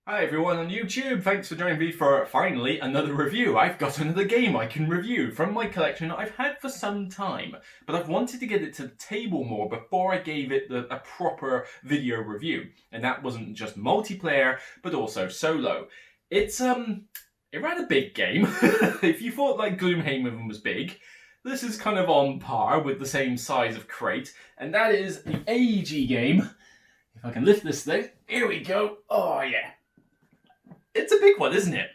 Hi everyone on YouTube, thanks for joining me for finally another review. I've got another game I can review from my collection I've had for some time, but I've wanted to get it to the table more before I gave it a proper video review. And that wasn't just multiplayer, but also solo. It's a rather big game. If you thought like Gloomhaven was big, this is kind of on par with the same size of crate, and that is the AEG game. If I can lift this thing, here we go. Oh yeah. It's a big one, isn't it?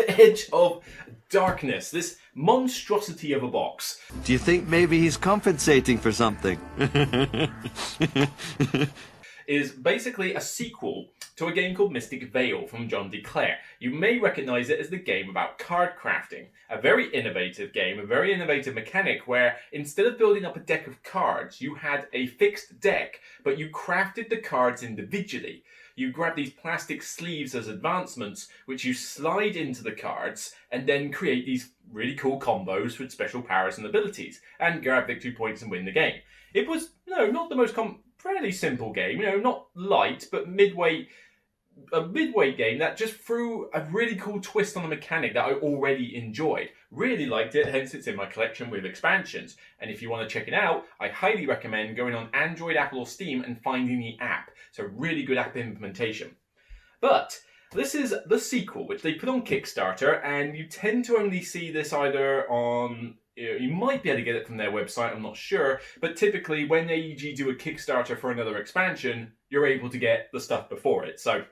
Edge of Darkness, this monstrosity of a box. Do you think maybe he's compensating for something? Is basically a sequel to a game called Mystic Vale from John D. Clair. You may recognise it as the game about card crafting. A very innovative game, a very innovative mechanic where instead of building up a deck of cards, you had a fixed deck, but you crafted the cards individually. You grab these plastic sleeves as advancements, which you slide into the cards, and then create these really cool combos with special powers and abilities, and grab victory points and win the game. It was, not the most fairly simple game, not light, but a midweight game that just threw a really cool twist on the mechanic that I already enjoyed. Really liked it, hence it's in my collection with expansions. And if you want to check it out, I highly recommend going on Android, Apple or Steam and finding the app. It's a really good app implementation. But this is the sequel, which they put on Kickstarter, and you tend to only see this either on... You might be able to get it from their website, I'm not sure, but typically when AEG do a Kickstarter for another expansion, you're able to get the stuff before it. So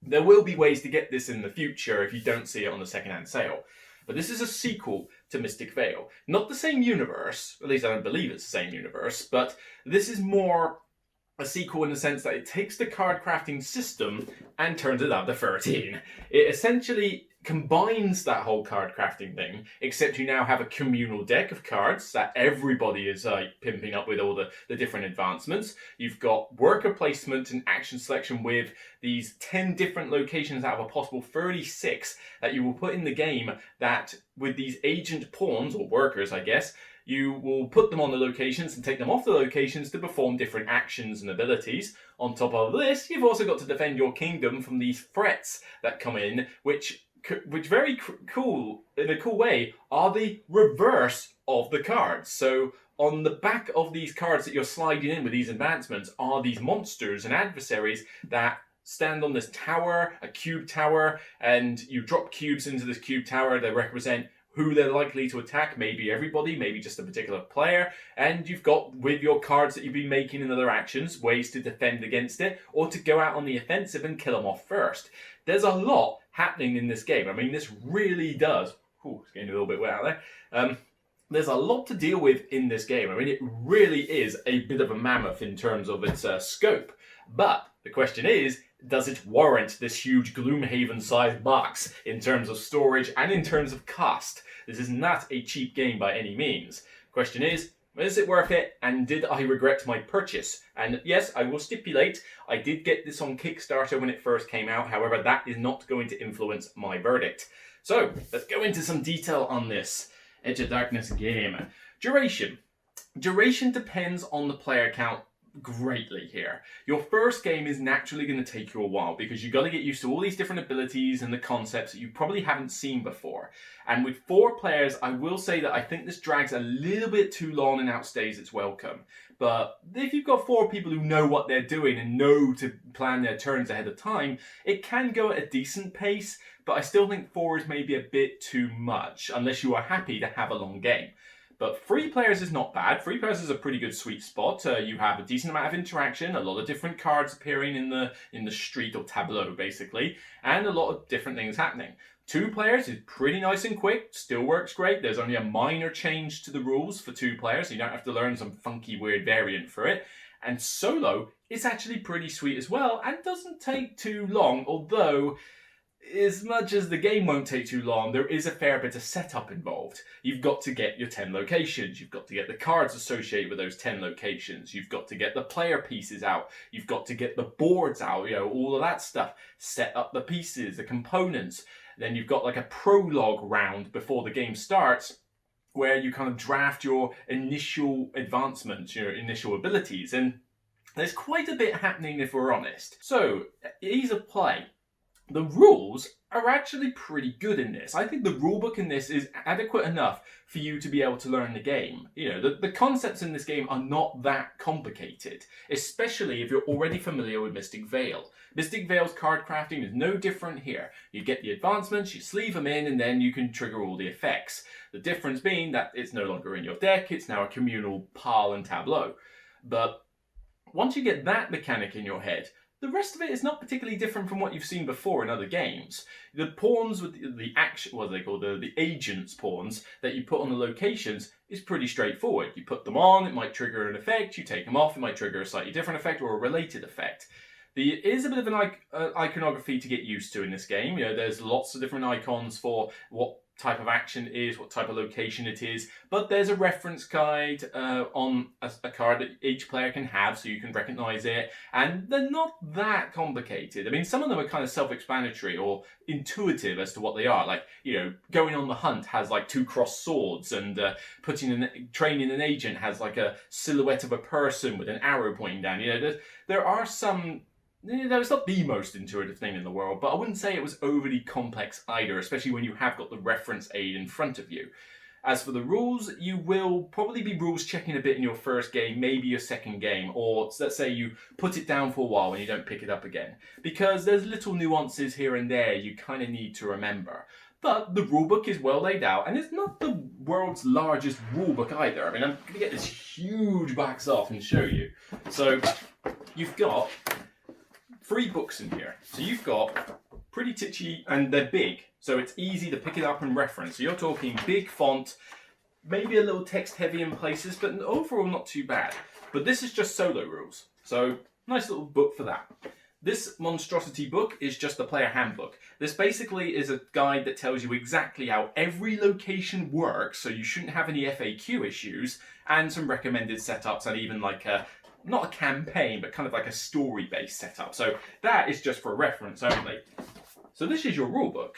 there will be ways to get this in the future if you don't see it on the secondhand sale. But this is a sequel to Mystic Vale. Not the same universe, at least I don't believe it's the same universe, but this is more a sequel in the sense that it takes the card crafting system and turns it up to 13. It essentially combines that whole card crafting thing, except you now have a communal deck of cards that everybody is pimping up with all the different advancements. You've got worker placement and action selection with these 10 different locations out of a possible 36 that you will put in the game, that with these agent pawns, or workers I guess, you will put them on the locations and take them off the locations to perform different actions and abilities. On top of this, you've also got to defend your kingdom from these threats that come in, which very cool, in a cool way, are the reverse of the cards. So on the back of these cards that you're sliding in with these advancements are these monsters and adversaries that stand on this tower, a cube tower, and you drop cubes into this cube tower that represent who they're likely to attack, maybe everybody, maybe just a particular player, and you've got, with your cards that you've been making in other actions, ways to defend against it, or to go out on the offensive and kill them off first. There's a lot happening in this game. I mean, this really does... Ooh, it's getting a little bit wet out there. There's a lot to deal with in this game. I mean, it really is a bit of a mammoth in terms of its scope. But the question is, does it warrant this huge Gloomhaven-sized box in terms of storage and in terms of cost? This is not a cheap game by any means. Question is it worth it, and did I regret my purchase? And yes, I will stipulate, I did get this on Kickstarter when it first came out, however, that is not going to influence my verdict. So, let's go into some detail on this Edge of Darkness game. Duration. Duration depends on the player count greatly here. Your first game is naturally going to take you a while because you've got to get used to all these different abilities and the concepts that you probably haven't seen before. And with 4 players, I will say that I think this drags a little bit too long and outstays its welcome. But if you've got 4 people who know what they're doing and know to plan their turns ahead of time, it can go at a decent pace, but I still think 4 is maybe a bit too much, unless you are happy to have a long game. But 3 players is not bad. 3 players is a pretty good sweet spot. You have a decent amount of interaction, a lot of different cards appearing in the street or tableau, basically, and a lot of different things happening. 2 players is pretty nice and quick, still works great. There's only a minor change to the rules for 2 players, so you don't have to learn some funky, weird variant for it. And solo is actually pretty sweet as well, and doesn't take too long, although... as much as the game won't take too long, there is a fair bit of setup involved. You've got to get your 10 locations. You've got to get the cards associated with those 10 locations. You've got to get the player pieces out. You've got to get the boards out, all of that stuff. Set up the pieces, the components. Then you've got like a prologue round before the game starts where you kind of draft your initial advancements, your initial abilities. And there's quite a bit happening if we're honest. So, ease of play. The rules are actually pretty good in this. I think the rulebook in this is adequate enough for you to be able to learn the game. You know, the concepts in this game are not that complicated, especially if you're already familiar with Mystic Vale. Mystic Vale's card crafting is no different here. You get the advancements, you sleeve them in, and then you can trigger all the effects. The difference being that it's no longer in your deck, it's now a communal pile and tableau. But once you get that mechanic in your head, the rest of it is not particularly different from what you've seen before in other games. The pawns with the action, what are they called? The agents pawns that you put on the locations is pretty straightforward. You put them on, it might trigger an effect. You take them off, it might trigger a slightly different effect or a related effect. There is a bit of an iconography to get used to in this game. You know, there's lots of different icons for what type of action it is, what type of location it is, but there's a reference guide on a card that each player can have so you can recognize it, and they're not that complicated. I mean, some of them are kind of self-explanatory or intuitive as to what they are, like, you know, going on the hunt has like 2 crossed swords, and training an agent has like a silhouette of a person with an arrow pointing down. You know, there are some. No, it's not the most intuitive thing in the world, but I wouldn't say it was overly complex either, especially when you have got the reference aid in front of you. As for the rules, you will probably be rules checking a bit in your first game, maybe your second game, or let's say you put it down for a while and you don't pick it up again. Because there's little nuances here and there you kind of need to remember. But the rulebook is well laid out, and it's not the world's largest rulebook either. I mean, I'm going to get this huge box off and show you. So, you've got 3 books in here. So you've got pretty titchy, and they're big, so it's easy to pick it up and reference. So you're talking big font, maybe a little text heavy in places, but overall not too bad. But this is just solo rules, so nice little book for that. This monstrosity book is just the player handbook. This basically is a guide that tells you exactly how every location works, so you shouldn't have any FAQ issues, and some recommended setups, and even like not a campaign, but kind of like a story-based setup. So that is just for reference only. So this is your rulebook.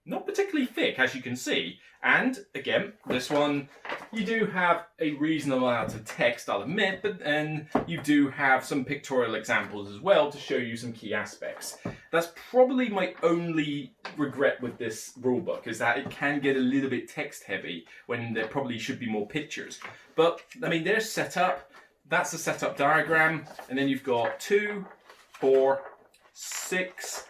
Not particularly thick, as you can see. And again, this one, you do have a reasonable amount of text, I'll admit, but then you do have some pictorial examples as well to show you some key aspects. That's probably my only regret with this rulebook, is that it can get a little bit text heavy when there probably should be more pictures. But, I mean, there's setup. That's the setup diagram, and then you've got 2, 4, 6,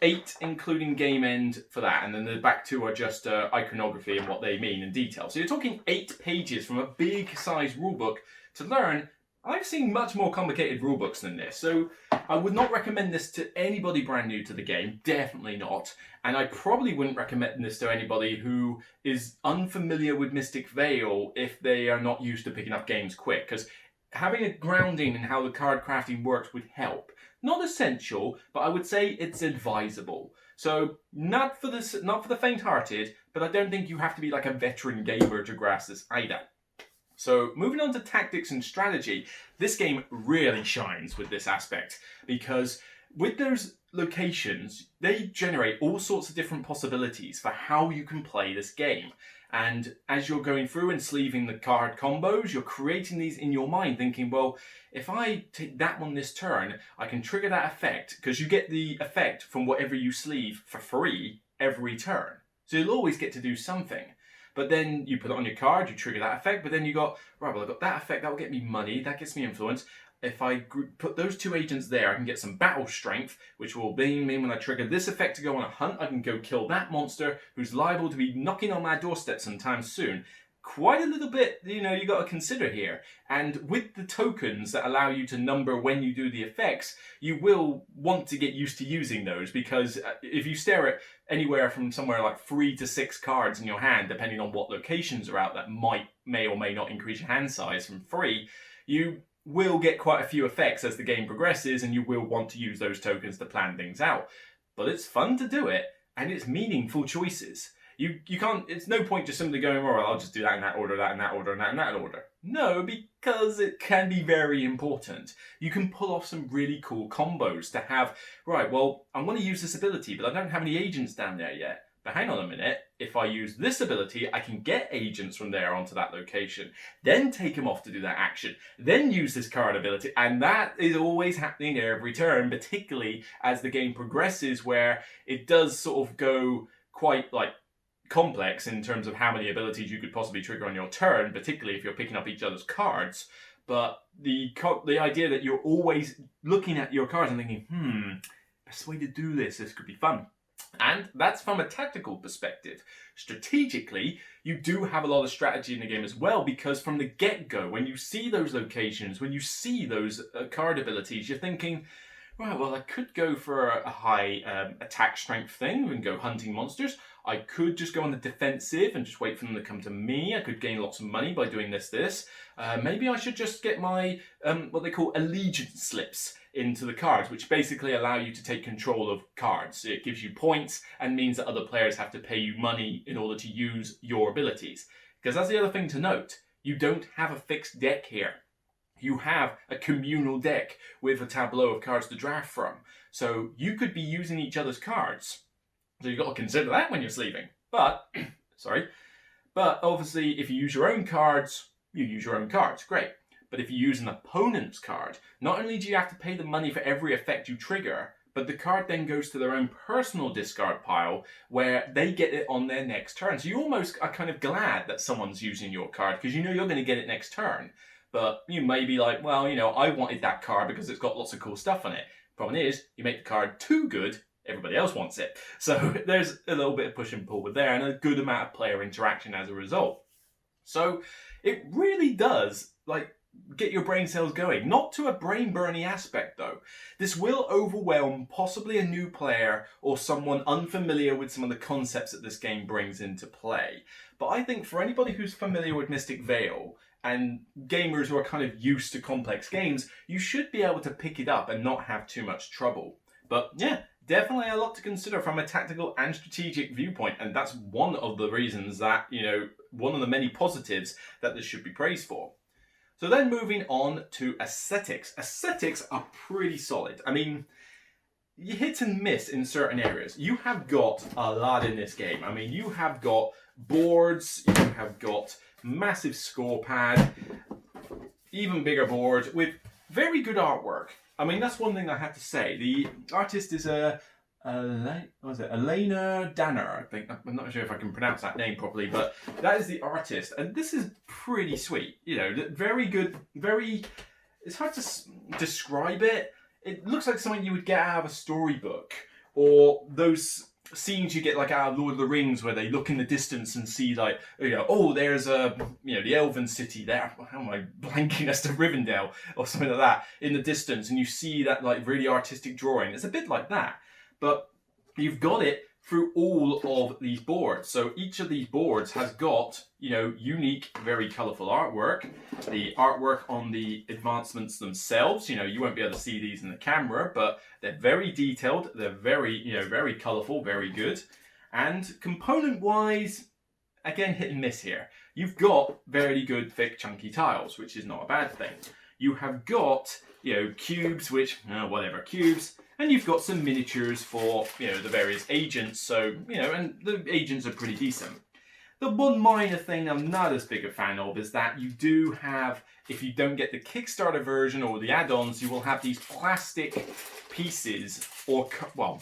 8, including game end for that, and then the back 2 are just iconography and what they mean in detail. So you're talking 8 pages from a big size rulebook to learn. I've seen much more complicated rulebooks than this, so I would not recommend this to anybody brand new to the game, definitely not. And I probably wouldn't recommend this to anybody who is unfamiliar with Mystic Vale if they are not used to picking up games quick, because having a grounding in how the card crafting works would help. Not essential, but I would say it's advisable. So not for the faint-hearted, but I don't think you have to be like a veteran gamer to grasp this either. So moving on to tactics and strategy, this game really shines with this aspect, because with those locations, they generate all sorts of different possibilities for how you can play this game. And as you're going through and sleeving the card combos, you're creating these in your mind, thinking, well, if I take that one this turn, I can trigger that effect, because you get the effect from whatever you sleeve for free every turn. So you'll always get to do something. But then you put it on your card, you trigger that effect, but then you got, right, well, I've got that effect, that will get me money, that gets me influence. If I put those 2 agents there, I can get some battle strength, which will mean when I trigger this effect to go on a hunt, I can go kill that monster who's liable to be knocking on my doorstep sometime soon. Quite a little bit, you got to consider here. And with the tokens that allow you to number when you do the effects, you will want to get used to using those, because if you stare at anywhere from somewhere like 3 to 6 cards in your hand, depending on what locations are out that may or may not increase your hand size from 3, you will get quite a few effects as the game progresses, and you will want to use those tokens to plan things out. But it's fun to do it, and it's meaningful choices. You can't, it's no point just simply going, well, I'll just do that in that order, that in that order, and that in that order. No, because it can be very important. You can pull off some really cool combos to have, right, well, I want to use this ability, but I don't have any agents down there yet. but hang on a minute, if I use this ability, I can get agents from there onto that location, then take them off to do that action, then use this card ability, and that is always happening every turn, particularly as the game progresses, where it does sort of go quite like complex in terms of how many abilities you could possibly trigger on your turn, particularly if you're picking up each other's cards. But the idea that you're always looking at your cards and thinking, best way to do this could be fun. And that's from a tactical perspective. Strategically, you do have a lot of strategy in the game as well, because from the get-go, when you see those locations, when you see those card abilities, you're thinking, right, well, I could go for a high attack strength thing and go hunting monsters. I could just go on the defensive and just wait for them to come to me. I could gain lots of money by doing this. Maybe I should just get my, what they call allegiance slips into the cards, which basically allow you to take control of cards. It gives you points and means that other players have to pay you money in order to use your abilities. Because that's the other thing to note. You don't have a fixed deck here. You have a communal deck with a tableau of cards to draft from. So you could be using each other's cards. So you've got to consider that when you're sleeving. But, but obviously if you use your own cards, you use your own cards. Great. But if you use an opponent's card, not only do you have to pay the money for every effect you trigger, but the card then goes to their own personal discard pile where they get it on their next turn. So you almost are kind of glad that someone's using your card because you know you're going to get it next turn. But you may be like, well, you know, I wanted that card because it's got lots of cool stuff on it. Problem is, you make the card too good, everybody else wants it. So there's a little bit of push and pull with there and a good amount of player interaction as a result. So it really does, like, get your brain cells going. Not to a brain-burning aspect, though. This will overwhelm possibly a new player or someone unfamiliar with some of the concepts that this game brings into play. But I think for anybody who's familiar with Mystic Vale and gamers who are kind of used to complex games, you should be able to pick it up and not have too much trouble. But yeah, definitely a lot to consider from a tactical and strategic viewpoint, and that's one of the reasons that, you know, one of the many positives that this should be praised for. So then moving on to aesthetics. Aesthetics are pretty solid. I mean, you hit and miss in certain areas. You have got a lot in this game. I mean, you have got boards, you have got massive score pad, even bigger board with very good artwork. I mean, that's one thing I have to say. The artist is Elena Danner, I think. I'm not sure if I can pronounce that name properly, but that is the artist. And this is pretty sweet. You know, very good, very... It's hard to describe it. It looks like something you would get out of a storybook. Or those scenes you get like out of Lord of the Rings where they look in the distance and see like, you know, oh, there's the Elven city there. How am I blanking as to Rivendell or something like that in the distance, and you see that like really artistic drawing. It's a bit like that, but you've got it through all of these boards. So each of these boards has got, you know, unique, very colourful artwork. The artwork on the advancements themselves, you know, you won't be able to see these in the camera, but they're very detailed. They're very, you know, very colourful, very good. And component-wise, again, hit and miss here. You've got very good, thick, chunky tiles, which is not a bad thing. You have got, you know, cubes, which, cubes. And you've got some miniatures for, you know, the various agents. So, you know, and the agents are pretty decent. The one minor thing I'm not as big a fan of is that you do have, if you don't get the Kickstarter version or the add-ons, you will have these plastic pieces or, well,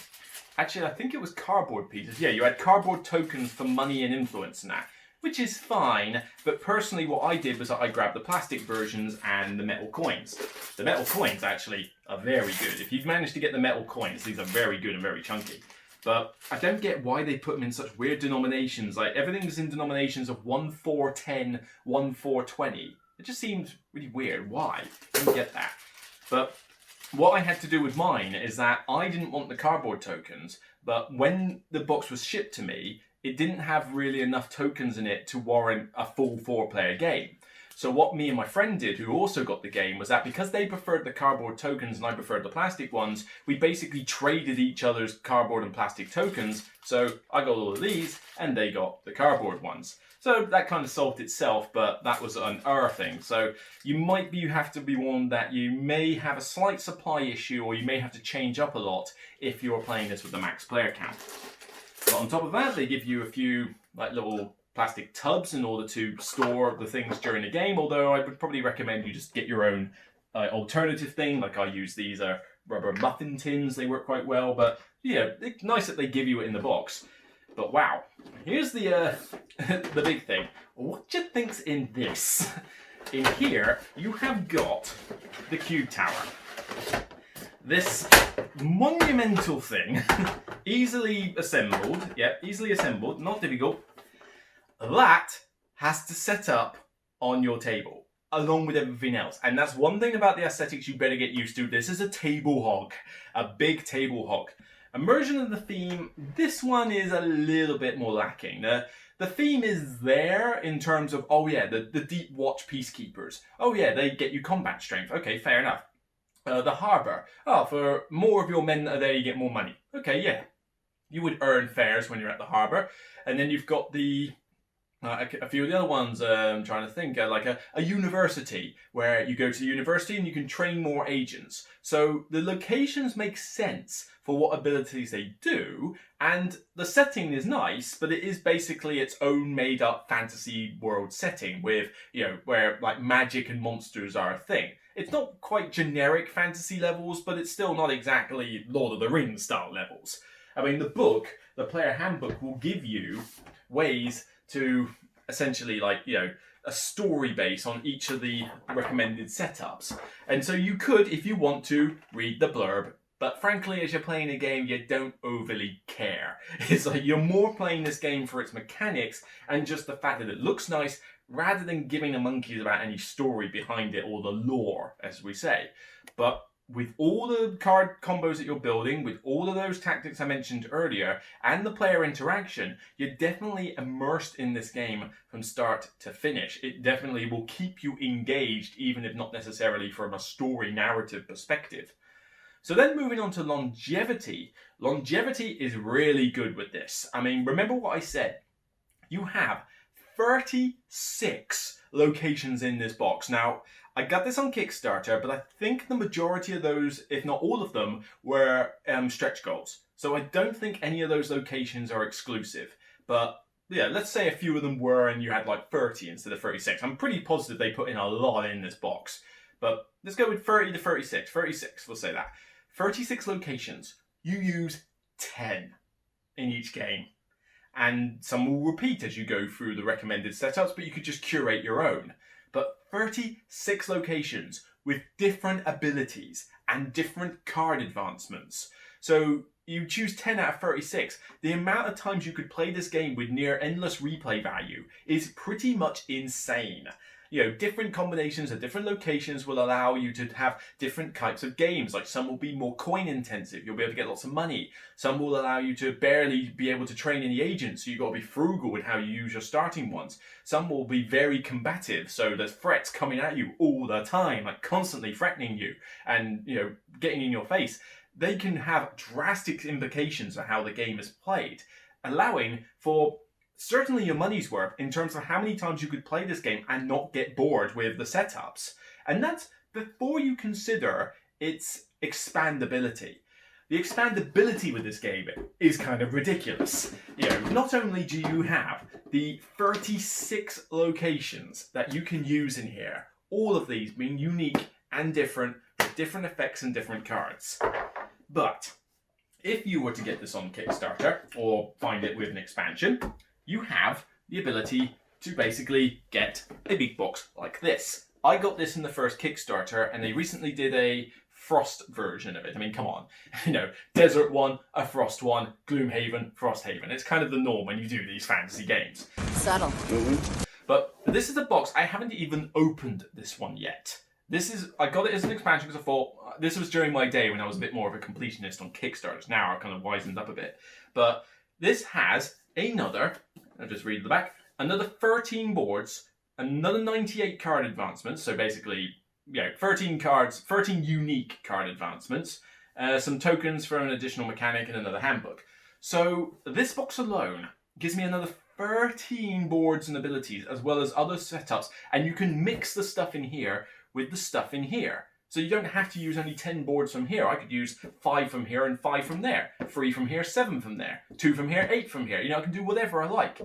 actually I think it was cardboard pieces. Yeah, you had cardboard tokens for money and influence and that, which is fine. But personally what I did was I grabbed the plastic versions and the metal coins. The metal coins actually are very good. If you've managed to get the metal coins, these are very good and very chunky. But I don't get why they put them in such weird denominations. Like everything's in denominations of 1, 4, 10, 1, 4, 20. It just seems really weird. Why? I don't get that. But what I had to do with mine is that I didn't want the cardboard tokens, but when the box was shipped to me, it didn't have really enough tokens in it to warrant a full 4-player game. So what me and my friend did, who also got the game, was that because they preferred the cardboard tokens and I preferred the plastic ones, we basically traded each other's cardboard and plastic tokens. So I got all of these and they got the cardboard ones. So that kind of solved itself, but that was an error thing. So you have to be warned that you may have a slight supply issue or you may have to change up a lot if you're playing this with the max player count. But on top of that, they give you a few like little plastic tubs in order to store the things during the game, although I would probably recommend you just get your own alternative thing. Like I use these rubber muffin tins, they work quite well, but yeah, it's nice that they give you it in the box. But wow, here's the the big thing. What do you think's in this? In here, you have got the cube tower. This monumental thing, easily assembled, not difficult, that has to set up on your table, along with everything else. And that's one thing about the aesthetics you better get used to. This is a table hog, a big table hog. Immersion of the theme, this one is a little bit more lacking. The theme is there in terms of, oh yeah, the Deep Watch Peacekeepers. Oh yeah, they get you combat strength. Okay, fair enough. The harbour. Oh, for more of your men that are there, you get more money. Okay, yeah. You would earn fares when you're at the harbour. And then you've got the a few of the other ones, I'm trying to think, like a university, where you go to the university and you can train more agents. So the locations make sense for what abilities they do, and the setting is nice, but it is basically its own made-up fantasy world setting with, you know, where like magic and monsters are a thing. It's not quite generic fantasy levels, but it's still not exactly Lord of the Rings style levels. I mean, the book, the player handbook, will give you ways to essentially, like, you know, a story base on each of the recommended setups. And so you could, if you want to, read the blurb. But frankly, as you're playing a game, you don't overly care. It's like you're more playing this game for its mechanics and just the fact that it looks nice, rather than giving a monkeys about any story behind it or the lore, as we say. But with all the card combos that you're building, with all of those tactics I mentioned earlier, and the player interaction, you're definitely immersed in this game from start to finish. It definitely will keep you engaged, even if not necessarily from a story narrative perspective. So then moving on to longevity. Longevity is really good with this. I mean, remember what I said. You have 36 locations in this box. Now, I got this on Kickstarter, but I think the majority of those, if not all of them, were stretch goals. So I don't think any of those locations are exclusive. But yeah, let's say a few of them were and you had like 30 instead of 36. I'm pretty positive they put in a lot in this box. But let's go with 30 to 36. 36, we'll say that. 36 locations. You use 10 in each game. And some will repeat as you go through the recommended setups, but you could just curate your own. But 36 locations with different abilities and different card advancements. So you choose 10 out of 36. The amount of times you could play this game with near endless replay value is pretty much insane. You know, different combinations of different locations will allow you to have different types of games. Like some will be more coin intensive. You'll be able to get lots of money. Some will allow you to barely be able to train any agents. So you've got to be frugal with how you use your starting ones. Some will be very combative. So there's threats coming at you all the time, like constantly threatening you and, you know, getting in your face. They can have drastic implications of how the game is played, allowing for certainly your money's worth in terms of how many times you could play this game and not get bored with the setups. And that's before you consider its expandability. The expandability with this game is kind of ridiculous. You know, not only do you have the 36 locations that you can use in here, all of these being unique and different, with different effects and different cards. But if you were to get this on Kickstarter or find it with an expansion, you have the ability to basically get a big box like this. I got this in the first Kickstarter, and they recently did a Frost version of it. I mean, come on. You know, Desert one, a Frost one, Gloomhaven, Frosthaven. It's kind of the norm when you do these fantasy games. Subtle. Mm-hmm. But this is a box. I haven't even opened this one yet. I got it as an expansion because I thought, this was during my day when I was a bit more of a completionist on Kickstarters. Now I've kind of wisened up a bit. But this has another, I'll just read the back, another 13 boards, another 98 card advancements, so basically, you know, 13 cards, 13 unique card advancements, some tokens for an additional mechanic and another handbook. So this box alone gives me another 13 boards and abilities, as well as other setups, and you can mix the stuff in here with the stuff in here. So you don't have to use only 10 boards from here. I could use 5 from here and 5 from there. 3 from here, 7 from there. 2 from here, 8 from here. I can do whatever I like.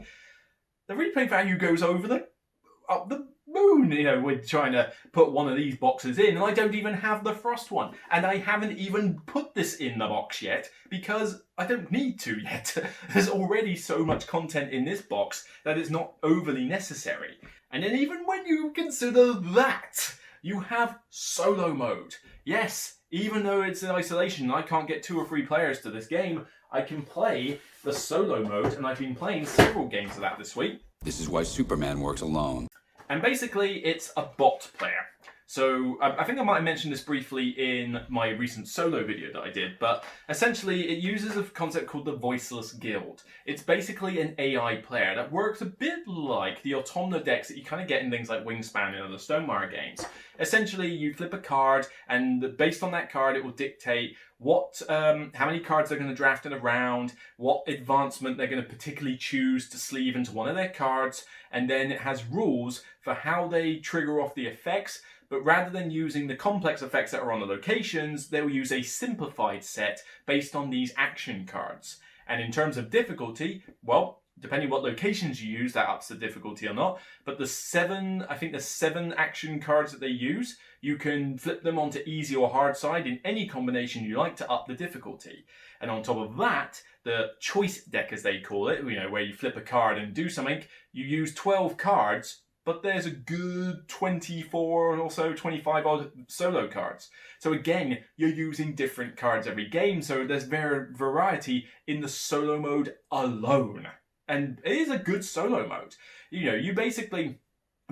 The replay value goes up the moon, with trying to put one of these boxes in, and I don't even have the frost one. And I haven't even put this in the box yet, because I don't need to yet. There's already so much content in this box that it's not overly necessary. And then even when you consider that, you have solo mode. Yes, even though it's in isolation and I can't get 2 or 3 players to this game, I can play the solo mode, and I've been playing several games of that this week. This is why Superman works alone. And basically, it's a bot player. So I think I might have mentioned this briefly in my recent solo video that I did, but essentially it uses a concept called the Voiceless Guild. It's basically an AI player that works a bit like the Automna decks that you kind of get in things like Wingspan and other Stonemaier games. Essentially, you flip a card, and based on that card, it will dictate how many cards they're going to draft in a round, what advancement they're going to particularly choose to sleeve into one of their cards, and then it has rules for how they trigger off the effects. But rather than using the complex effects that are on the locations, they'll use a simplified set based on these action cards. And in terms of difficulty, well, depending what locations you use, that ups the difficulty or not. But the 7 action cards that they use, you can flip them onto easy or hard side in any combination you like to up the difficulty. And on top of that, the choice deck, as they call it, where you flip a card and do something, you use 12 cards, but there's a good 24 or so, 25 odd solo cards. So again, you're using different cards every game, so there's variety in the solo mode alone. And it is a good solo mode. You basically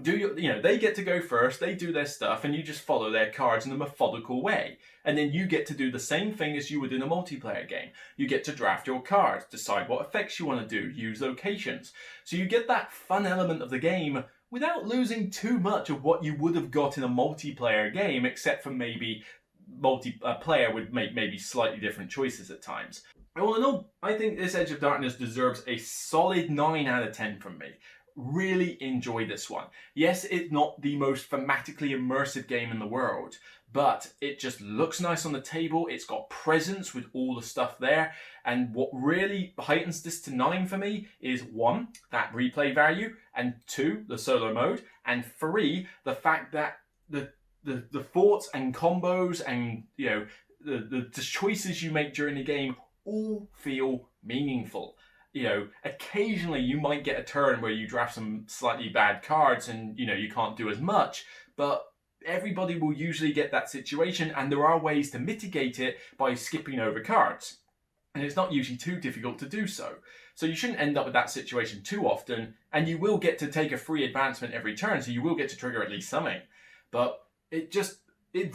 do they get to go first, they do their stuff, and you just follow their cards in a methodical way. And then you get to do the same thing as you would in a multiplayer game. You get to draft your cards, decide what effects you want to do, use locations. So you get that fun element of the game without losing too much of what you would have got in a multiplayer game, except for maybe multiplayer would make maybe slightly different choices at times. All in all, I think this Edge of Darkness deserves a solid 9 out of 10 from me. Really enjoy this one. Yes, it's not the most thematically immersive game in the world, but it just looks nice on the table. It's got presence with all the stuff there. And what really heightens this to 9 for me is 1, that replay value, and 2, the solo mode, and 3, the fact that the thoughts and combos and the choices you make during the game all feel meaningful. Occasionally you might get a turn where you draft some slightly bad cards and you can't do as much, but everybody will usually get that situation, and there are ways to mitigate it by skipping over cards. And it's not usually too difficult to do so. So you shouldn't end up with that situation too often, and you will get to take a free advancement every turn, so you will get to trigger at least something. But it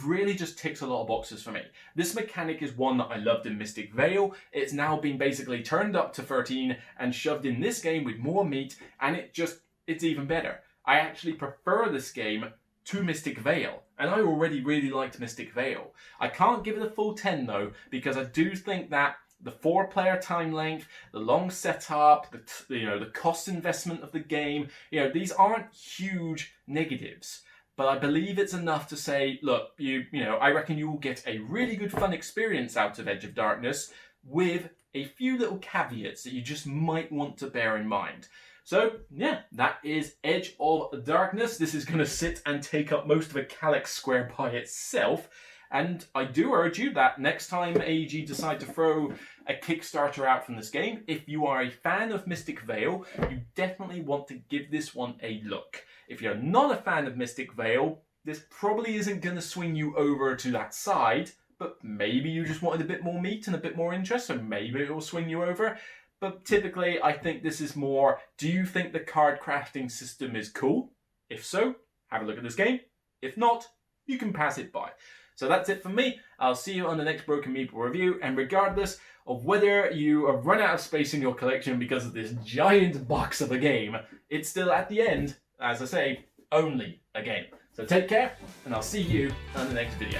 really just ticks a lot of boxes for me. This mechanic is one that I loved in Mystic Vale. It's now been basically turned up to 13 and shoved in this game with more meat, and it's even better. I actually prefer this game to Mystic Vale, and I already really liked Mystic Vale. I can't give it a full 10 though, because I do think that the 4-player time length, the long setup, the cost investment of the game, these aren't huge negatives. But I believe it's enough to say, look, I reckon you will get a really good fun experience out of Edge of Darkness with a few little caveats that you just might want to bear in mind. So, yeah, that is Edge of Darkness. This is going to sit and take up most of a calyx square by itself. And I do urge you that next time AEG decide to throw a Kickstarter out from this game, if you are a fan of Mystic Vale, you definitely want to give this one a look. If you're not a fan of Mystic Vale, this probably isn't going to swing you over to that side, but maybe you just wanted a bit more meat and a bit more interest, so maybe it will swing you over. But typically, I think this is more, do you think the card crafting system is cool? If so, have a look at this game. If not, you can pass it by. So that's it from me. I'll see you on the next Broken Meeple review, and regardless of whether you have run out of space in your collection because of this giant box of a game, it's still at the end, as I say, only a game. So take care, and I'll see you on the next video.